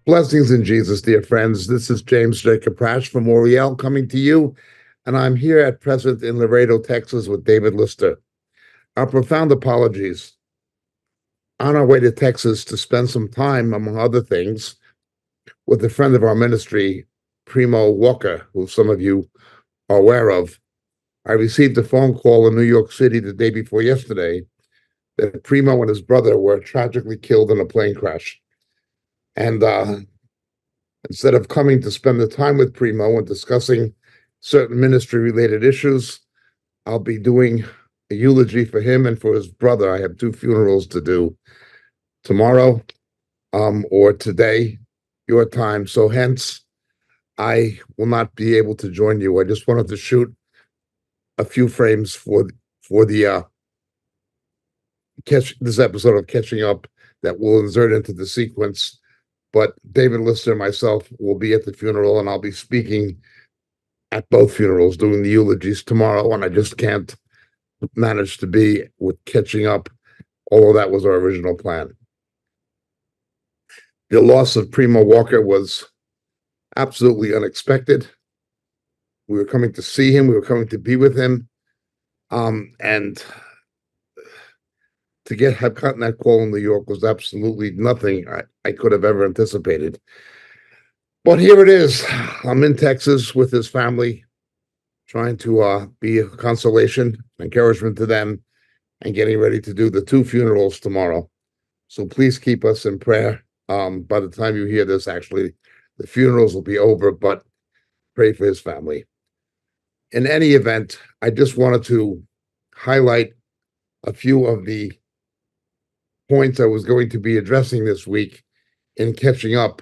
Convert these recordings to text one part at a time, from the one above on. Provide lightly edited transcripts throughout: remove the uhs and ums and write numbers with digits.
Blessings in Jesus, dear friends. This is James Jacob Prash from Oriel coming to you, and I'm here at present in Laredo, Texas with David Lister. Our profound apologies. On our way to Texas to spend some time, among other things, with a friend of our ministry, Primo Walker, who some of you are aware of. I received a phone call in New York City the day before yesterday that Primo and his brother were tragically killed in a plane crash. And instead of coming to spend the time with Primo and discussing certain ministry-related issues, I'll be doing a eulogy for him and for his brother. I have two funerals to do tomorrow or today, your time. So hence, I will not be able to join you. I just wanted to shoot a few frames for the this episode of Catching Up that will insert into the sequence. But David Lister and myself will be at the funeral, and I'll be speaking at both funerals, doing the eulogies tomorrow, and I just can't manage to be with Catching Up, although that was our original plan. The loss of Primo Walker was absolutely unexpected. We were coming to see him. We were coming to be with him. And to have gotten that call in New York was absolutely nothing I could have ever anticipated. But here it is. I'm in Texas with his family, trying to be a consolation, encouragement to them, and getting ready to do the two funerals tomorrow. So please keep us in prayer. By the time you hear this, actually, the funerals will be over, but pray for his family. In any event, I just wanted to highlight a few of the points I was going to be addressing this week in Catching Up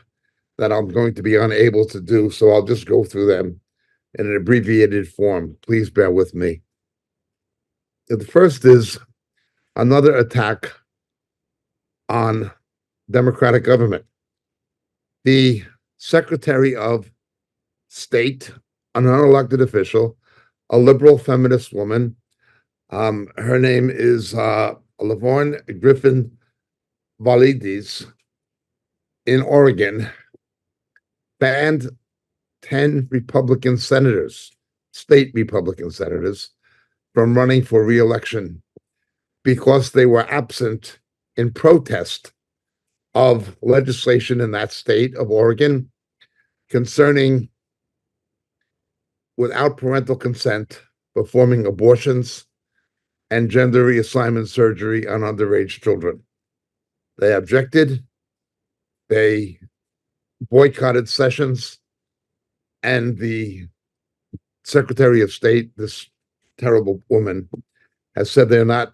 that I'm going to be unable to do. So I'll just go through them in an abbreviated form. Please bear with me. The first is another attack on democratic government. The Secretary of State, an unelected official, a liberal feminist woman, her name is Laverne Griffin Valides in Oregon, banned 10 Republican senators, state Republican senators, from running for re-election because they were absent in protest of legislation in that state of Oregon concerning, without parental consent, performing abortions and gender reassignment surgery on underage children. They objected, they boycotted sessions, and the Secretary of State, this terrible woman, has said they're not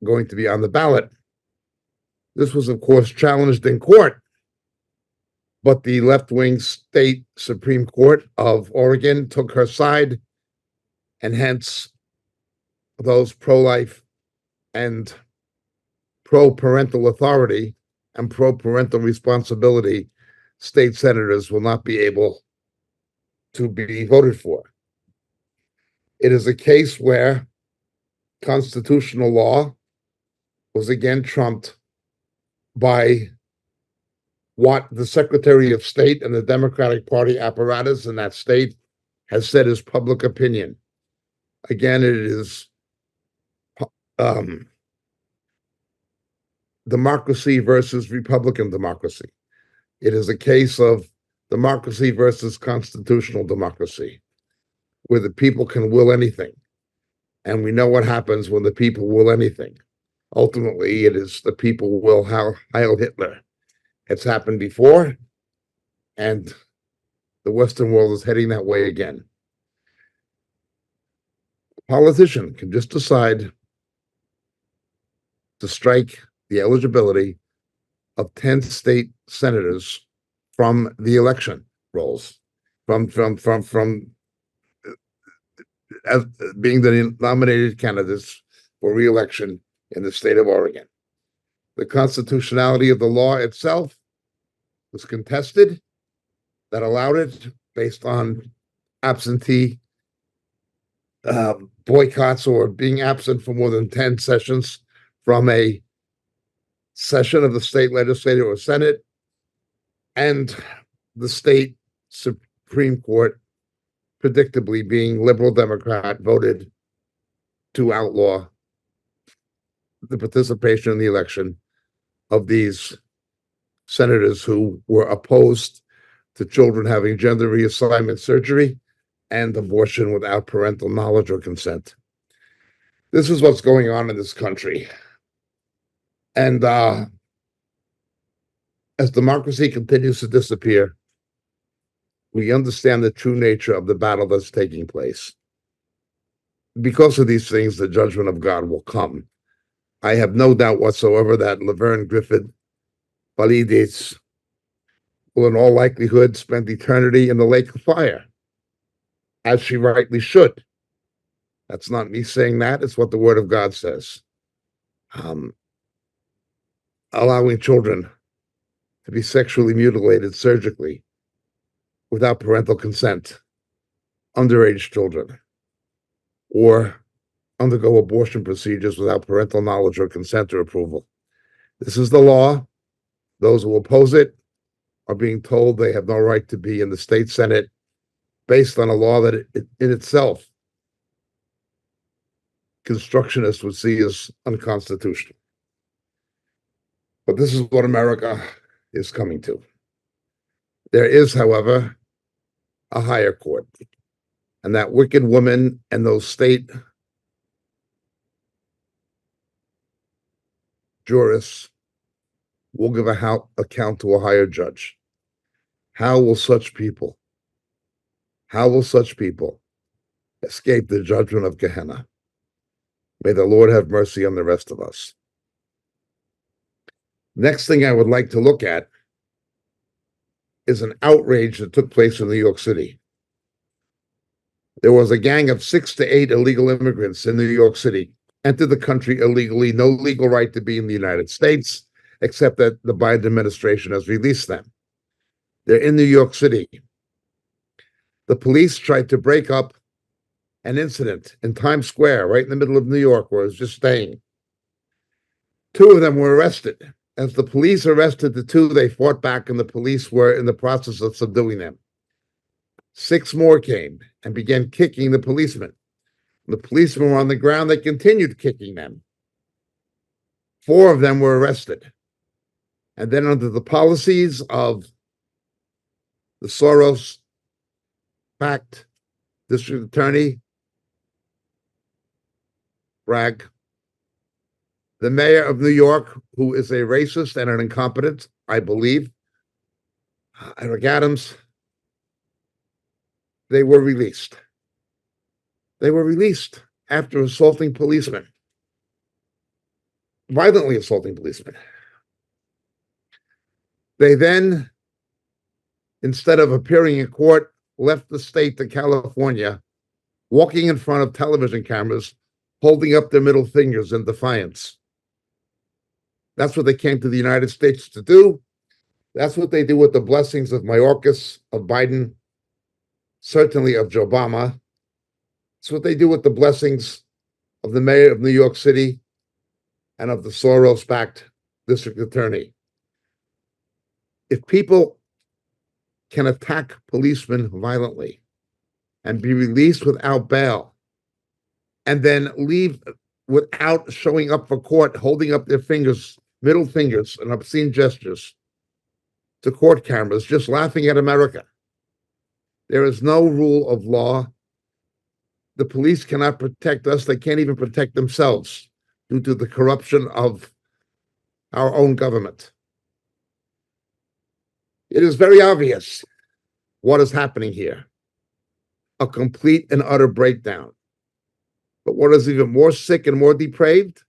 going to be on the ballot. This was, of course, challenged in court, but the left-wing state Supreme Court of Oregon took her side, and hence those pro-life and pro-parental authority and pro-parental responsibility state senators will not be able to be voted for. It is a case where constitutional law was again trumped by what the Secretary of State and the Democratic Party apparatus in that state has said is public opinion. Again, it is democracy versus Republican democracy. It is a case of democracy versus constitutional democracy, where the people can will anything. And we know what happens when the people will anything. Ultimately, it is the people will Heil Hitler. It's happened before, and the Western world is heading that way again. A politician can just decide to strike the eligibility of 10 state senators from the election rolls, from as being the nominated candidates for re-election in the state of Oregon. The constitutionality of the law itself was contested. That allowed it based on absentee boycotts or being absent for more than 10 sessions from a session of the state legislature or Senate. and the state Supreme Court, predictably being liberal Democrat, voted to outlaw the participation in the election of these senators who were opposed to children having gender reassignment surgery and abortion without parental knowledge or consent. This is what's going on in this country. And as democracy continues to disappear, we understand the true nature of the battle that's taking place. Because of these things, the judgment of God will come. I have no doubt whatsoever that Laverne Griffith Valides will in all likelihood spend eternity in the lake of fire, as she rightly should. That's not me saying that, it's what the word of God says. Allowing children to be sexually mutilated surgically without parental consent, underage children, or undergo abortion procedures without parental knowledge or consent or approval. This is the law. Those who oppose it are being told they have no right to be in the state Senate based on a law that in itself constructionists would see as unconstitutional. But this is what America is coming to. There is, however, a higher court, and that wicked woman and those state jurists will give account to a higher judge. How will such people escape the judgment of Gehenna? May the Lord have mercy on the rest of us. Next thing I would like to look at is an outrage that took place in New York City. There was a gang of 6 to 8 illegal immigrants in New York City, entered the country illegally, no legal right to be in the United States, except that the Biden administration has released them. They're in New York City. The police tried to break up an incident in Times Square, right in the middle of New York, where I was just staying. 2 of them were arrested. As the police arrested the 2, they fought back, and the police were in the process of subduing them. 6 more came and began kicking the policemen. The policemen were on the ground. They continued kicking them. 4 of them were arrested. And then under the policies of the Soros-backed district attorney, Bragg, the mayor of New York, who is a racist and an incompetent, I believe, Eric Adams, they were released. They were released after assaulting policemen, violently assaulting policemen. They then, instead of appearing in court, left the state to California, walking in front of television cameras, holding up their middle fingers in defiance. That's what they came to the United States to do. That's what they do with the blessings of Mayorkas, of Biden, certainly of Joe Obama. It's what they do with the blessings of the mayor of New York City and of the Soros-backed district attorney. If people can attack policemen violently and be released without bail, and then leave without showing up for court, holding up their fingers, middle fingers, and obscene gestures to court cameras, just laughing at America. There is no rule of law. The police cannot protect us. They can't even protect themselves due to the corruption of our own government. It is very obvious what is happening here. A complete and utter breakdown. But what is even more sick and more depraved,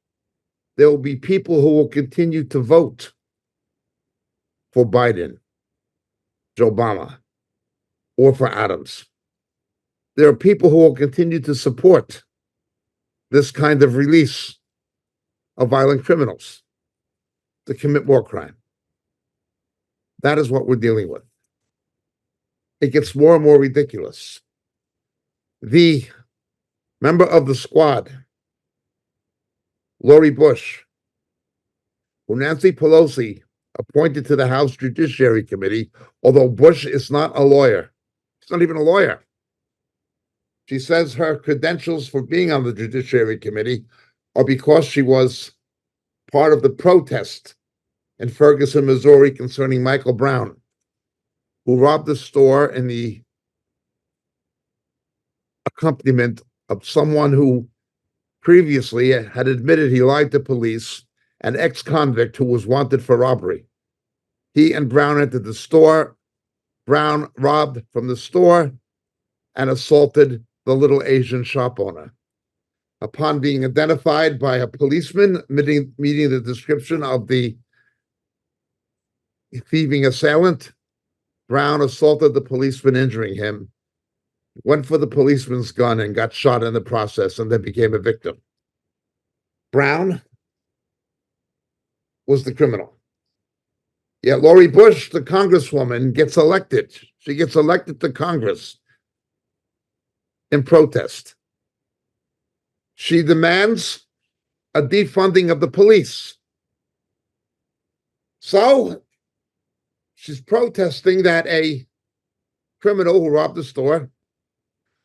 there will be people who will continue to vote for Biden, Joe Obama, or for Adams. There are people who will continue to support this kind of release of violent criminals to commit more crime. That is what we're dealing with. It gets more and more ridiculous. The member of the squad, Lori Bush, who Nancy Pelosi appointed to the House Judiciary Committee, although Bush is not a lawyer. She's not even a lawyer. She says her credentials for being on the Judiciary Committee are because she was part of the protest in Ferguson, Missouri concerning Michael Brown, who robbed the store in the accompaniment of someone who previously had admitted he lied to police, an ex-convict who was wanted for robbery. He and Brown entered the store. Brown robbed from the store and assaulted the little Asian shop owner. Upon being identified by a policeman meeting the description of the thieving assailant, Brown assaulted the policeman, injuring him, went for the policeman's gun and got shot in the process, and then became a victim. Brown was the criminal. Yet Lori Bush, the congresswoman, gets elected. She gets elected to Congress in protest. She demands a defunding of the police. So she's protesting that a criminal who robbed the store,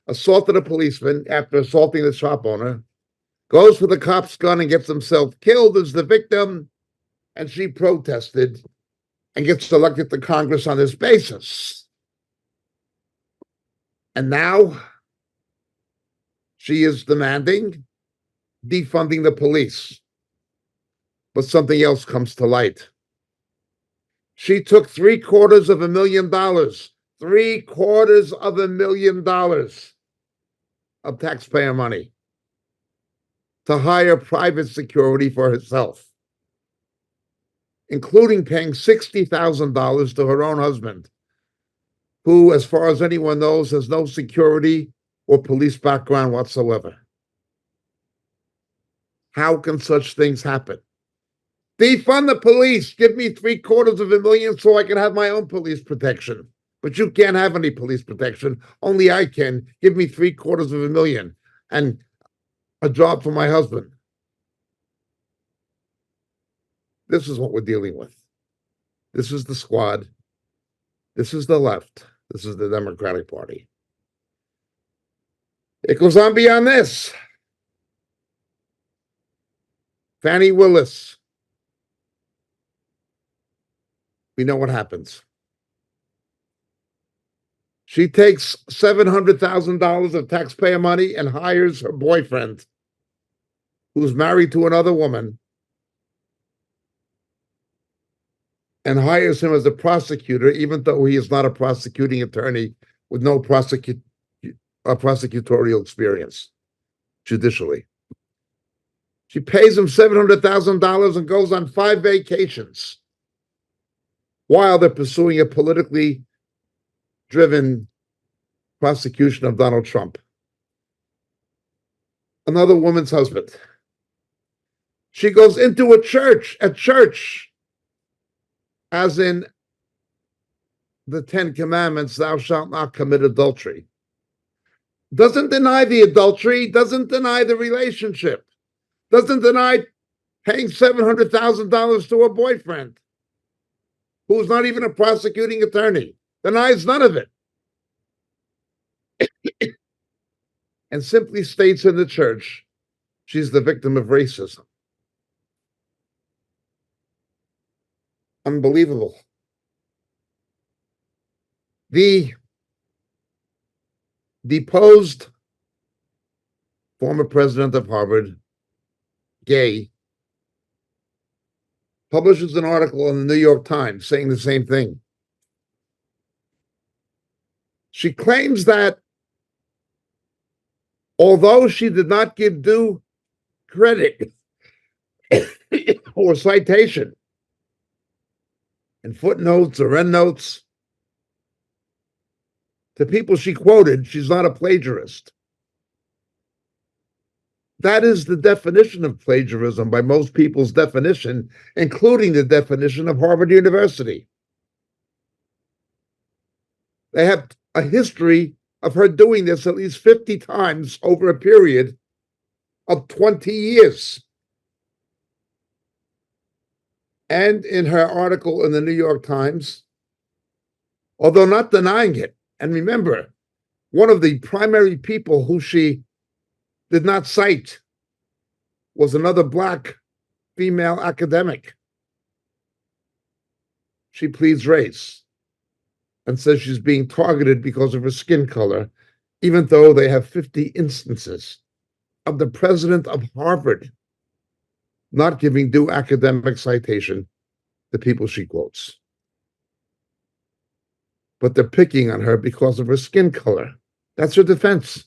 assaulted a policeman after assaulting the shop owner, goes for the cop's gun and gets himself killed as the victim, and she protested and gets elected to Congress on this basis. And now she is demanding defunding the police. But something else comes to light. She took $750,000, $750,000 of taxpayer money to hire private security for herself, including paying $60,000 to her own husband, who, as far as anyone knows, has no security or police background whatsoever. How can such things happen? Defund the police. Give me $750,000 so I can have my own police protection. But you can't have any police protection. Only I can. Give me $750,000 and a job for my husband. This is what we're dealing with. This is the squad. This is the left. This is the Democratic Party. It goes on beyond this. Fannie Willis. We know what happens. She takes $700,000 of taxpayer money and hires her boyfriend, who's married to another woman, and hires him as a prosecutor, even though he is not a prosecuting attorney with no prosecutorial experience judicially. She pays him $700,000 and goes on 5 vacations while they're pursuing a politically driven prosecution of Donald Trump. Another woman's husband. She goes into a church, as in the 10 Commandments, thou shalt not commit adultery. Doesn't deny the adultery, doesn't deny the relationship, doesn't deny paying $700,000 to her boyfriend, who's not even a prosecuting attorney, denies none of it, and simply states in the church she's the victim of racism. Unbelievable. The deposed former president of Harvard, Gay, publishes an article in the New York Times saying the same thing. She claims that although she did not give due credit or citation in footnotes or endnotes to people she quoted, she's not a plagiarist. That is the definition of plagiarism by most people's definition, including the definition of Harvard University. They have a history of her doing this at least 50 times over a period of 20 years. And in her article in the New York Times, although not denying it, and remember, one of the primary people who she did not cite was another Black female academic. She pleads race and says she's being targeted because of her skin color, even though they have 50 instances of the president of Harvard not giving due academic citation to people she quotes. But they're picking on her because of her skin color. That's her defense.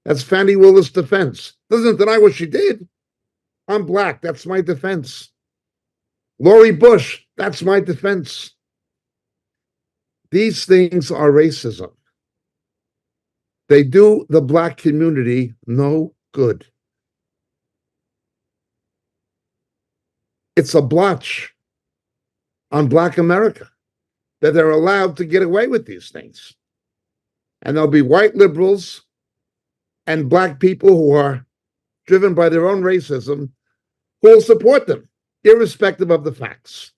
That's Fannie Willis' defense. Doesn't deny what she did. I'm Black. That's my defense. Lori Bush. That's my defense. These things are racism. They do the Black community no good. It's a blotch on Black America that they're allowed to get away with these things. And there'll be white liberals and Black people who are driven by their own racism who will support them, irrespective of the facts.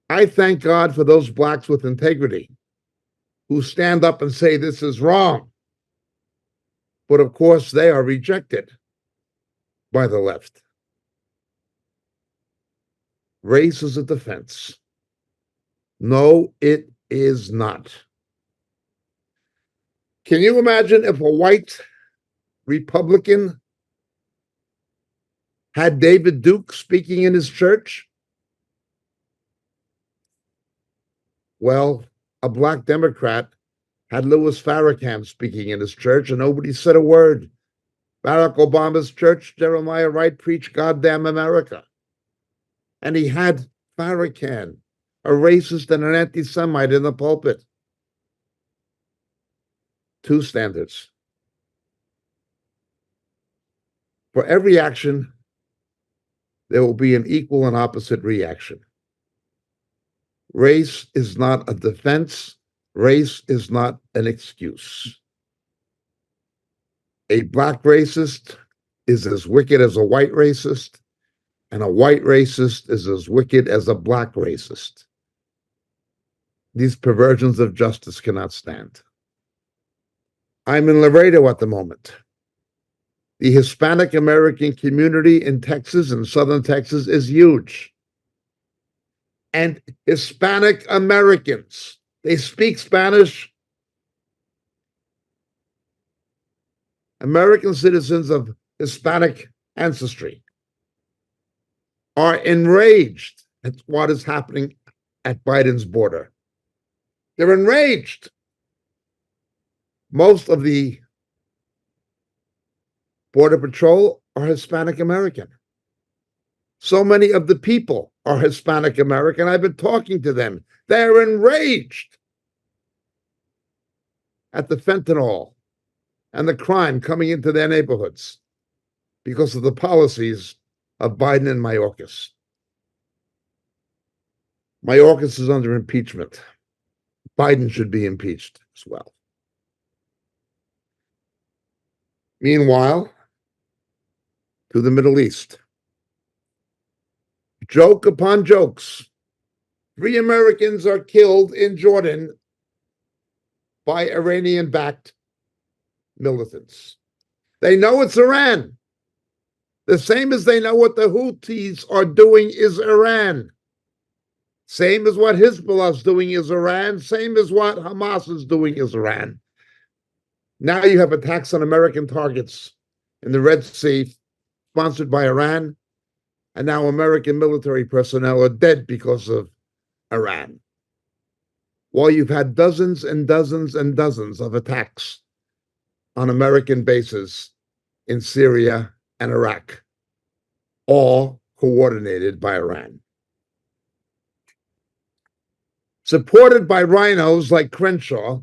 I thank God for those Blacks with integrity who stand up and say this is wrong. But of course, they are rejected by the left. Race is a defense. No, it is not. Can you imagine if a white Republican had David Duke speaking in his church? Well, a Black Democrat had Louis Farrakhan speaking in his church, and nobody said a word. Barack Obama's church, Jeremiah Wright, preached goddamn America. And he had Farrakhan, a racist and an anti-Semite, in the pulpit. Two standards. For every action, there will be an equal and opposite reaction. Race is not a defense. Race is not an excuse. A Black racist is as wicked as a white racist, and a white racist is as wicked as a Black racist. These perversions of justice cannot stand. I'm in Laredo at the moment. The Hispanic American community in Texas and southern Texas is huge. And Hispanic Americans, they speak Spanish. American citizens of Hispanic ancestry are enraged at what is happening at Biden's border. They're enraged. Most of the Border Patrol are Hispanic American. So many of the people are Hispanic American. I've been talking to them. They're enraged at the fentanyl and the crime coming into their neighborhoods because of the policies of Biden and Mayorkas. Mayorkas is under impeachment. Biden should be impeached as well. Meanwhile, to the Middle East. Joke upon jokes. 3 Americans are killed in Jordan by Iranian-backed militants. They know it's Iran. The same as they know what the Houthis are doing is Iran. Same as what Hezbollah is doing is Iran. Same as what Hamas is doing is Iran. Now you have attacks on American targets in the Red Sea, sponsored by Iran, and now American military personnel are dead because of Iran. While you've had dozens and dozens and dozens of attacks on American bases in Syria and Iraq, all coordinated by Iran. Supported by rhinos like Crenshaw,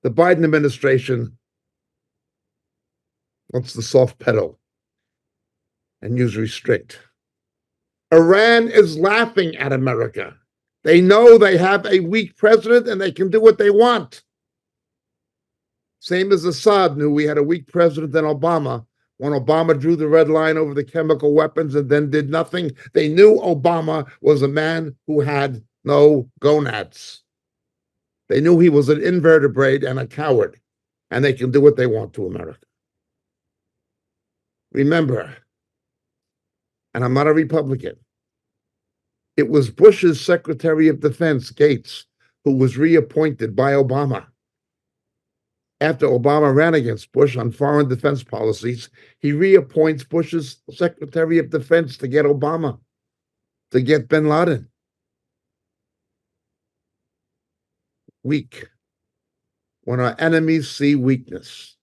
the Biden administration wants the soft pedal and use restrict. Iran is laughing at America. They know they have a weak president and they can do what they want. Same as Assad knew we had a weak president in Obama when Obama drew the red line over the chemical weapons and then did nothing, they knew Obama was a man who had no gonads. They knew he was an invertebrate and a coward, and they can do what they want to America. Remember, and I'm not a Republican, it was Bush's Secretary of Defense, Gates, who was reappointed by Obama. After Obama ran against Bush on foreign defense policies, he reappoints Bush's Secretary of Defense to get Obama, to get bin Laden. Weak. When our enemies see weakness.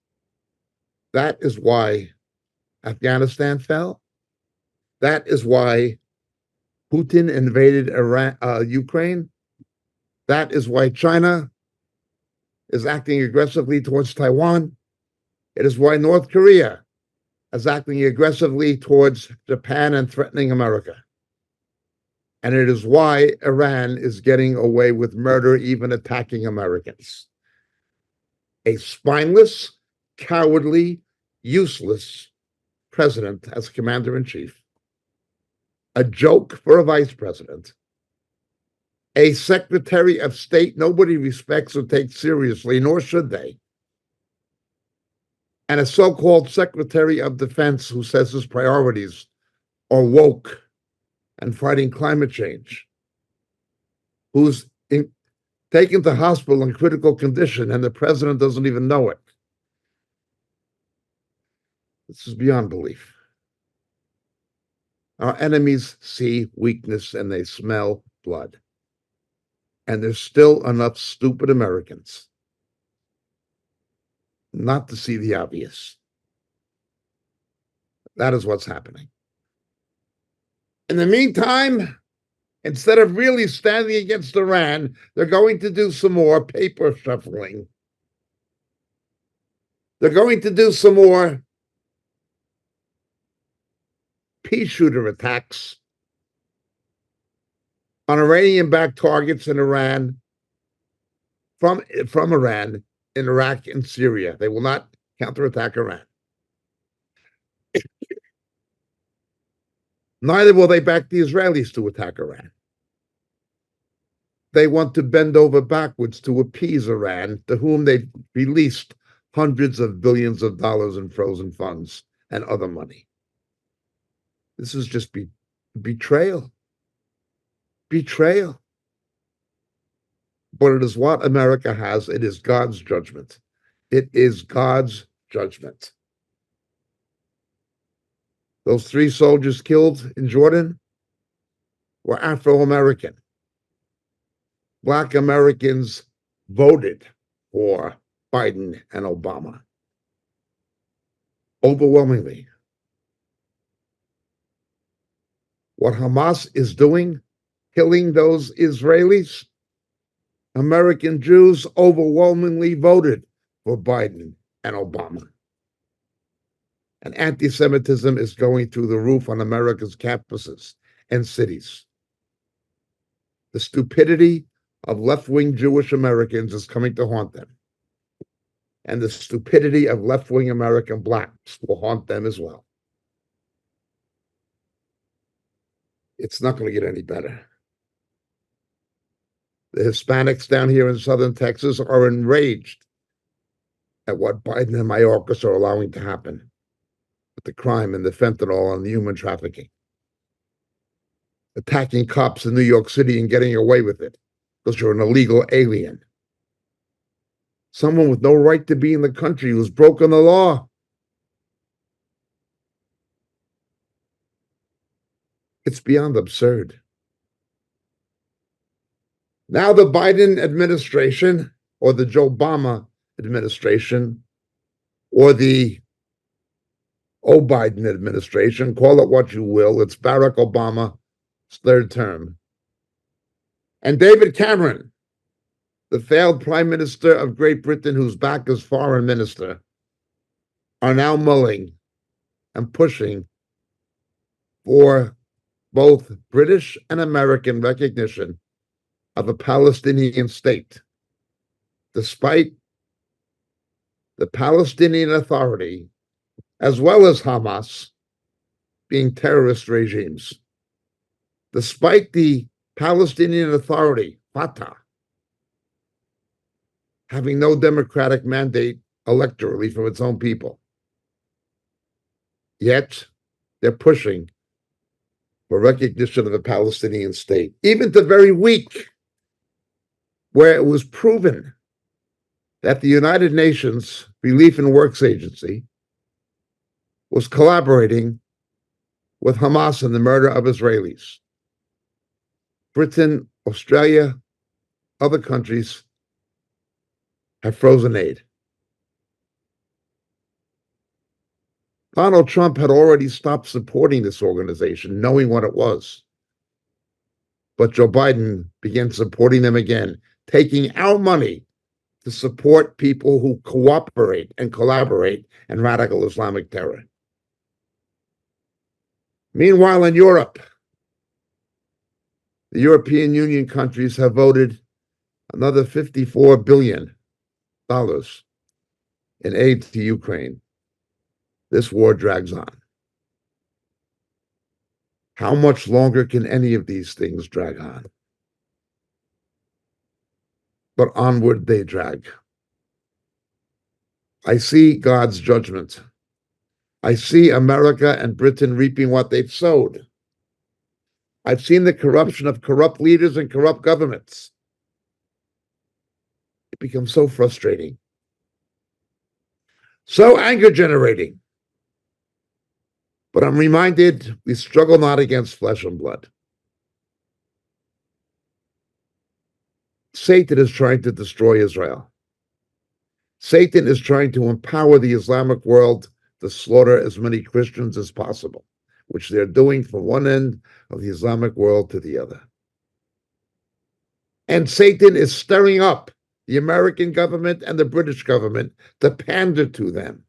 That is why Afghanistan fell. That is why Putin invaded Ukraine. That is why China is acting aggressively towards Taiwan. It is why North Korea is acting aggressively towards Japan and threatening America. And it is why Iran is getting away with murder, even attacking Americans. A spineless, cowardly, useless president as commander-in-chief, a joke for a vice president, a secretary of state nobody respects or takes seriously, nor should they, and a so-called secretary of defense who says his priorities are woke and fighting climate change, who's taken to hospital in critical condition and the president doesn't even know it. This is beyond belief. Our enemies see weakness and they smell blood. And there's still enough stupid Americans not to see the obvious. That is what's happening. In the meantime, instead of really standing against Iran, they're going to do some more paper shuffling. They're going to do some more pea shooter attacks on Iranian-backed targets in Iran, from Iran, in Iraq and Syria. They will not counterattack Iran. Neither will they back the Israelis to attack Iran. They want to bend over backwards to appease Iran, to whom they've released hundreds of billions of dollars in frozen funds and other money. This is just betrayal. Betrayal. But it is what America has. It is God's judgment. It is God's judgment. Those 3 soldiers killed in Jordan were Afro-American. Black Americans voted for Biden and Obama overwhelmingly. What Hamas is doing, killing those Israelis, American Jews overwhelmingly voted for Biden and Obama. And anti-Semitism is going through the roof on America's campuses and cities. The stupidity of left-wing Jewish Americans is coming to haunt them. And the stupidity of left-wing American blacks will haunt them as well. It's not going to get any better. The Hispanics down here in southern Texas are enraged at what Biden and Mayorkas are allowing to happen with the crime and the fentanyl and the human trafficking. Attacking cops in New York City and getting away with it because you're an illegal alien. Someone with no right to be in the country who's broken the law. It's beyond absurd. Now the Biden administration, or the Joe Obama administration, or the Biden administration, call it what you will, it's Barack Obama's 3rd term. And David Cameron, the failed Prime Minister of Great Britain, who's back as foreign minister, are now mulling and pushing for both British and American recognition of a Palestinian state, despite the Palestinian Authority as well as Hamas, being terrorist regimes. Despite the Palestinian Authority, Fatah, having no democratic mandate electorally from its own people. Yet, they're pushing for recognition of a Palestinian state, even the very week where it was proven that the United Nations Relief and Works Agency was collaborating with Hamas in the murder of Israelis. Britain, Australia, other countries have frozen aid. Donald Trump had already stopped supporting this organization, knowing what it was. But Joe Biden began supporting them again, taking our money to support people who cooperate and collaborate in radical Islamic terror. Meanwhile, in Europe, the European Union countries have voted another $54 billion in aid to Ukraine. This war drags on. How much longer can any of these things drag on? But onward they drag. I see God's judgment. I see America and Britain reaping what they've sowed. I've seen the corruption of corrupt leaders and corrupt governments. It becomes so frustrating, so anger generating. But I'm reminded we struggle not against flesh and blood. Satan is trying to destroy Israel. Satan is trying to empower the Islamic world to slaughter as many Christians as possible, which they're doing from one end of the Islamic world to the other. And Satan is stirring up the American government and the British government to pander to them.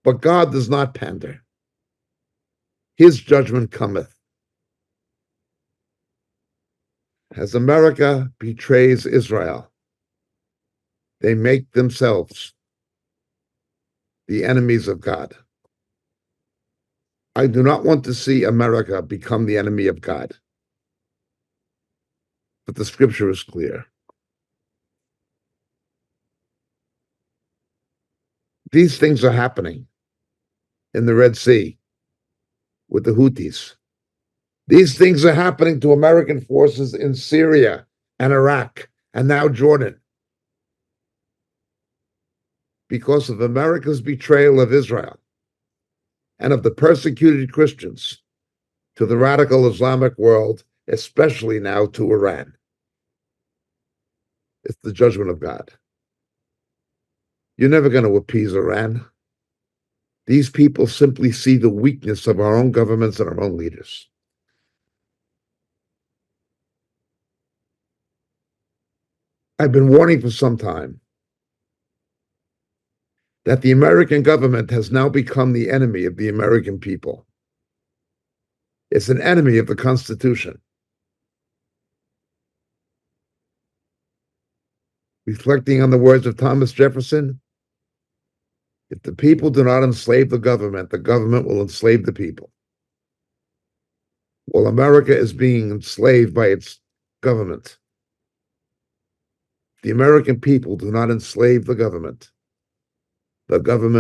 But God does not pander. His judgment cometh. As America betrays Israel, they make themselves the enemies of God. I do not want to see America become the enemy of God. But the scripture is clear. These things are happening in the Red Sea with the Houthis. These things are happening to American forces in Syria and Iraq and now Jordan because of America's betrayal of Israel and of the persecuted Christians to the radical Islamic world, especially now to Iran. It's the judgment of God. You're never going to appease Iran. These people simply see the weakness of our own governments and our own leaders. I've been warning for some time that the American government has now become the enemy of the American people. It's an enemy of the Constitution. Reflecting on the words of Thomas Jefferson, if the people do not enslave the government will enslave the people. Well, America is being enslaved by its government. The American people do not enslave the government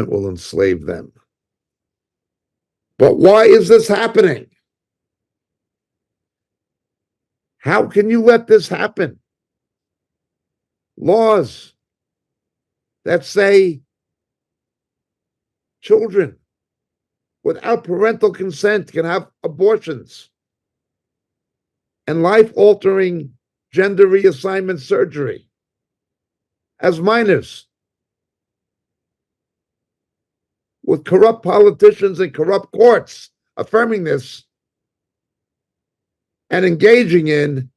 will enslave them. But why is this happening? How can you let this happen? Laws that say children without parental consent can have abortions and life-altering gender reassignment surgery as minors, with corrupt politicians and corrupt courts affirming this and engaging in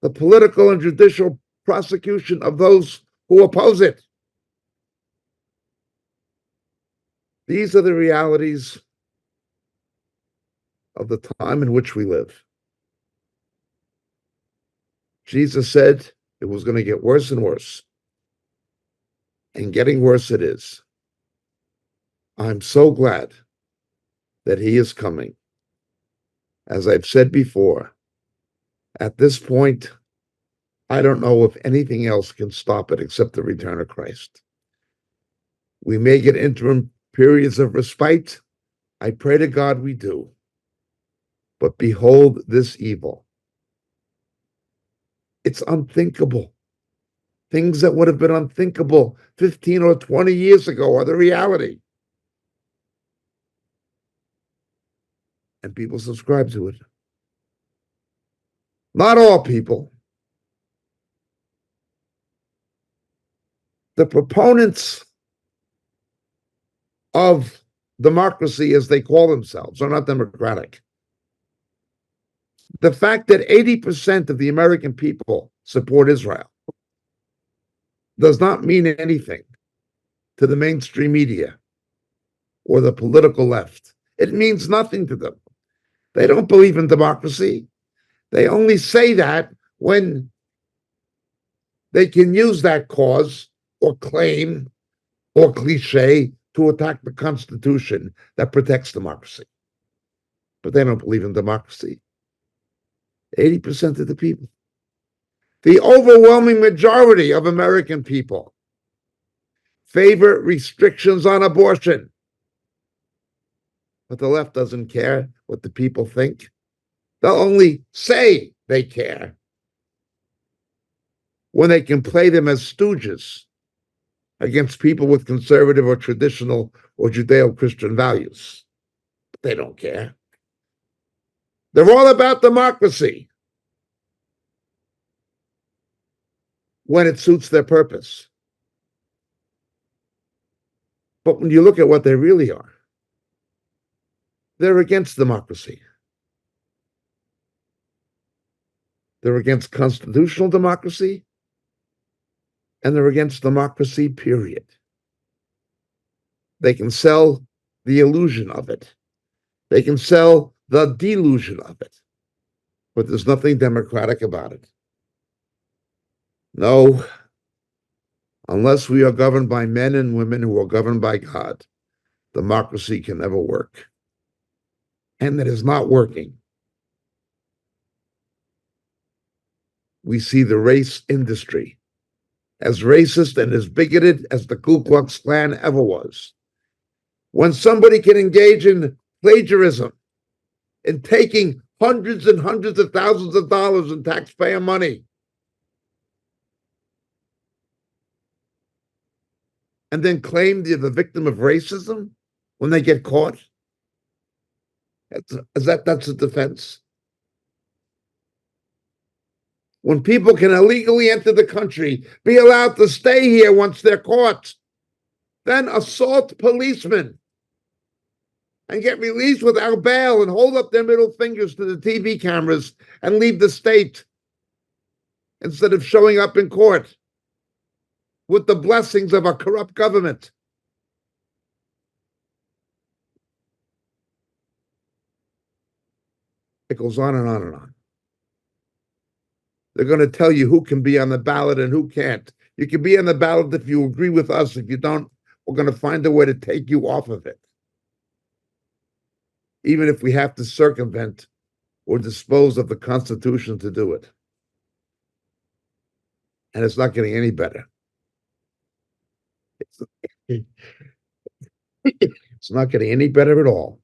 the political and judicial prosecution of those who oppose it. These are the realities of the time in which we live. Jesus said it was going to get worse and worse. And getting worse it is. I'm so glad that he is coming. As I've said before, at this point, I don't know if anything else can stop it except the return of Christ. We may get interim periods of respite. I pray to God we do. But behold this evil. It's unthinkable. Things that would have been unthinkable 15 or 20 years ago are the reality. And people subscribe to it. Not all people. The proponents of democracy, as they call themselves, are not democratic. The fact that 80% of the American people support Israel does not mean anything to the mainstream media or the political left. It means nothing to them. They don't believe in democracy. They only say that when they can use that cause or claim or cliche to attack the Constitution that protects democracy. But they don't believe in democracy. 80% of the people. The overwhelming majority of American people favor restrictions on abortion. But the left doesn't care what the people think. They'll only say they care when they can play them as stooges against people with conservative or traditional or Judeo-Christian values. But they don't care. They're all about democracy when it suits their purpose. But when you look at what they really are, they're against democracy. They're against constitutional democracy, and they're against democracy, period. They can sell the illusion of it. They can sell the delusion of it. But there's nothing democratic about it. No, unless we are governed by men and women who are governed by God, democracy can never work. And it is not working. We see the race industry as racist and as bigoted as the Ku Klux Klan ever was. When somebody can engage in plagiarism, in taking hundreds and hundreds of thousands of dollars in taxpayer money, and then claim they're the victim of racism when they get caught, that's a defense. When people can illegally enter the country, be allowed to stay here once they're caught, then assault policemen and get released without bail and hold up their middle fingers to the TV cameras and leave the state instead of showing up in court with the blessings of a corrupt government. It goes on and on and on. They're going to tell you who can be on the ballot and who can't. You can be on the ballot if you agree with us. If you don't, we're going to find a way to take you off of it. Even if we have to circumvent or dispose of the Constitution to do it. And it's not getting any better. It's not getting any better at all.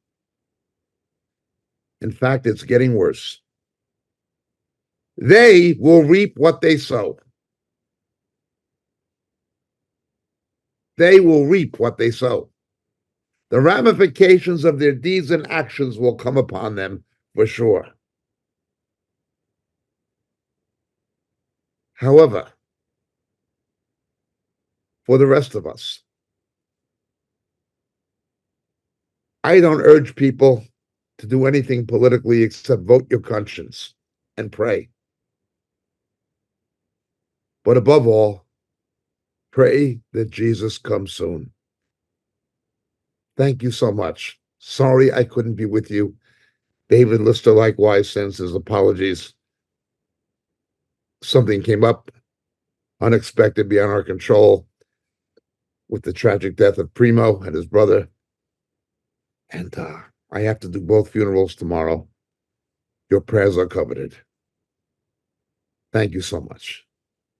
In fact, it's getting worse. They will reap what they sow. They will reap what they sow. The ramifications of their deeds and actions will come upon them for sure. However, for the rest of us, I don't urge people to do anything politically except vote your conscience and pray. But above all, pray that Jesus comes soon. Thank you so much. Sorry I couldn't be with you. David Lister likewise sends his apologies. Something came up unexpected, beyond our control, with the tragic death of Primo and his brother. And I have to do both funerals tomorrow. Your prayers are coveted. Thank you so much.